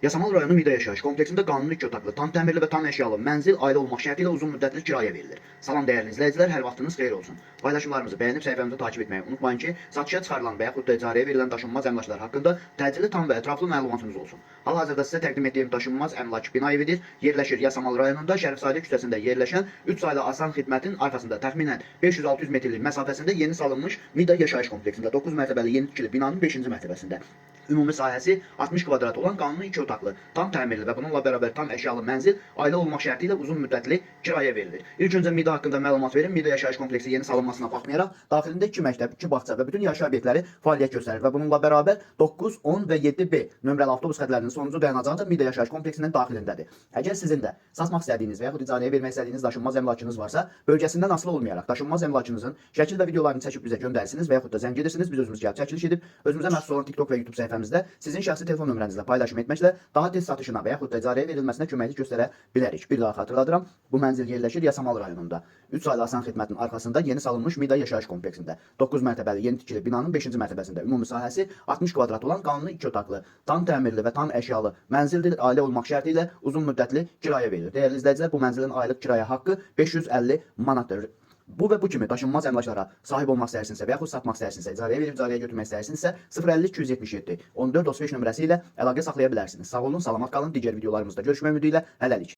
Yasamal rayonu Mida yaşayış kompleksində qanuni 2 otaqlı, tam təmirli və tam əşyalı mənzil ailə olmaq şərti ilə uzun müddətli kirayə verilir. Salam dəyərli izləyicilər, hər vaxtınız xeyir olsun. Paylaşımlarımızı bəyənib səhifəmizi takip etməyi unutmayın ki, satışa çıxarılan və yaxud da icarəyə verilən daşınmaz əmlaklar haqqında təcili, tam və ətraflı məlumatınız olsun. Hal-hazırda sizə təqdim etdiyim daşınmaz əmlak bina evidir. Yerləşir Yasamal rayonunda Şərifzadə küçəsində yerləşən 3 saylı asan xidmətin arxasında təxminən 500-600 metrlik məsafəsində yeni salınmış Mida yaşayış kompleksində 9 mərtəbəli yeni tikili binanın 5-ci mərtəbəsində. Ümumi sahəsi 60 kvadrat olan qanuni 2 otaqlı, tam təmirli və bununla bərabər tam əşyalı mənzil ailə olmaq şərti ilə uzun müddətli kirayə verilir. İlk öncə Mida haqqında məlumat verim. Mida yaşayış kompleksi yeni salınmasına baxmayaraq, daxilində 2 məktəb, 2 bağça və bütün yaşayış obyektləri fəaliyyət göstərir və bununla bərabər 9, 10 və 7B nömrəli avtobus xətlərinin sonuncu dayanacağı da Mida yaşayış kompleksinin daxilindədir. Əgər sizin də satmaq istədiyiniz və yaxud icarəyə vermək istədiyiniz daşınmaz əmlakınız varsa, bölgəsindən asılı olmayaraq daşınmaz əmlakınızın şəkil və videolarını çəkib bizə göndərsiniz və yaxud da zəng edirsiniz, biz özümüz gəlib çəkiliş edib özümüzə məxsus olan TikTok və YouTube səhifəmizdə sizin şəxsi telefon nömrənizlə paylaşım etməklə daha tez satışına və yaxud da icarəyə verilməsinə köməklik göstərə bilərik. Bir daha xatırladıram, bu mənzil yerləşir Yasamal rayonunda. 3 saylı asan xidmətin arxasında yeni salınmış Mida yaşayış kompleksində. 9 mərtəbəli yeni tikili binanın 5-ci mərtəbəsində ümumi sahəsi 60 kvadrat olan qanuni 2 otaqlı, tam təmirli və tam əşyalı mənzildir. Ailə olmaq şərti ilə uzun müddətli kirayə verilir. Dəyərli izləyicilər, bu mənzilin aylıq kirayə haqqı 550 manatdır. Bu və bu kimi daşınmaz əmlaklara sahib olmaq istəyirsinizsə və yaxud satmaq istəyirsinizsə, icarəyə verib icarəyə götürmək istəyirsinizsə 050 277 14 35 nömrəsi ilə əlaqə saxlaya bilərsiniz. Sağ olun, salamat qalın. Digər videolarımızda görüşmək ümidi ilə hələlik.